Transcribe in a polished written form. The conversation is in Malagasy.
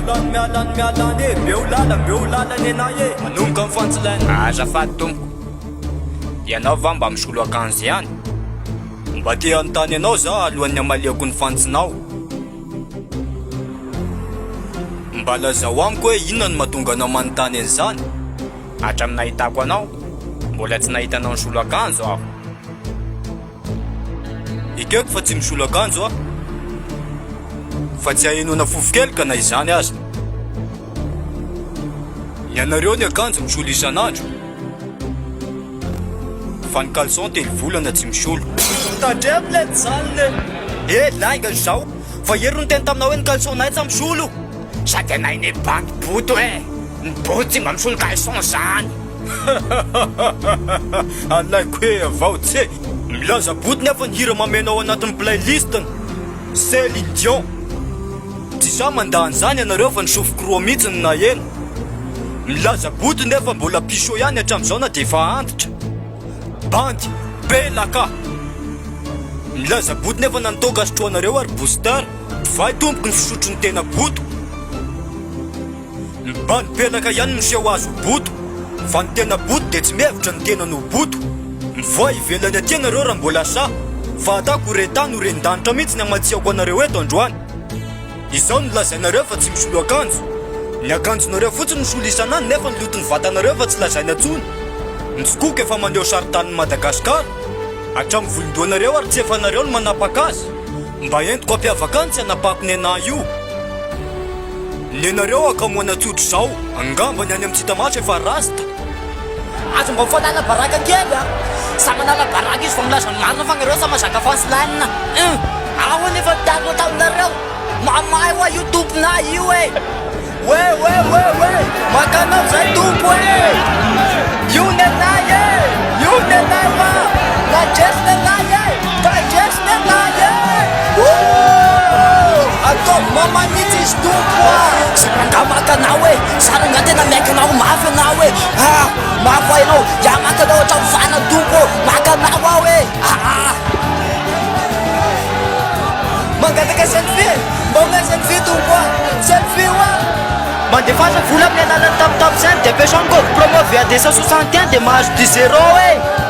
mialan e beolala nenahy e manomboka amin'ny fantsilaina azafady tompoko ianao va mba misolo akanjo ihany mba te anontany anao za alohan'ny amaliako ny fantsinao mba lazao amiko hoe inona no mahatonga anao manontany an'izany hatramin'ny nahitako anao mbola tsy nahitanao ny solo akanjo aho ikeko fa tsy misolo akanjo aho fa tsy hahenona fofokely ka na izany aza ny anareo ny akanjo misolo isan'andro fa ny calson telo volana tsy misolo tandremle zany le lainga zao fa hery no tena taminao hoe ny calson nay tsy misolo sady anay ny banky boto e ny boto tsy mba misolo calson zany alaiko hoe avao tsy milaza boto nefa ny hira mamenao anatin'ny playlistany Céline Dion tsy sa mandahany zany anareo fa nisofoko roa mihitsiny na ena milaza boto nefa mbola piso ihany hatramin'izao na dia efa antitra bandy belaka milaza boto nefa nantoga asotroanareo ary booster vai tompoko ny fisotro ny tena boto ny bandy belaka ihany miseho azo boto fa ny tena boto dia tsy mihevitra ny tena no boto mivoa ivelany aty anareo raha mbola sa fa atako retany ho rendanitra mihitsy ny amatsiako anareo eto androany izao ny lazainareo fa tsy misolo akanjo ny akanjonareo fotsiny misolo isanany nefa ny lotony vatanareo fa tsy lazaina antsony nitsokoka efa maneho saritanin'ny Madagasikara hatramin'ny volondoanareo ary tsy efa nareo no manapaka azy mba entiko ampiavaka any tsy hanapako ny anahy io ny anareo akamoana tsotro zao angambany any amin'ny tsitamasy efa rasta azo mba mifanala baraka kely a sa manala baraka izy fa milaza ny marina fa nareo sa mazaka fansilanina aho nefa tiako taminareo mamay hoa io tompona io e makanao zay tompo e io nenay e io nenay ma nadresy nenay e tadresy nenay e ataovy mamanitsy izy tompo a sy manga makanao e saranga tena miaikanao mafy anao e mafy ainao ya makanao hatramy fana tompo makanao aho e mangataka selfie mbonga selfie tompo a selfie oa mandefasa vola amin'ny alalany tamitapo zany dia ampiasainy code promo VAD 161 dia mahazo 10 € e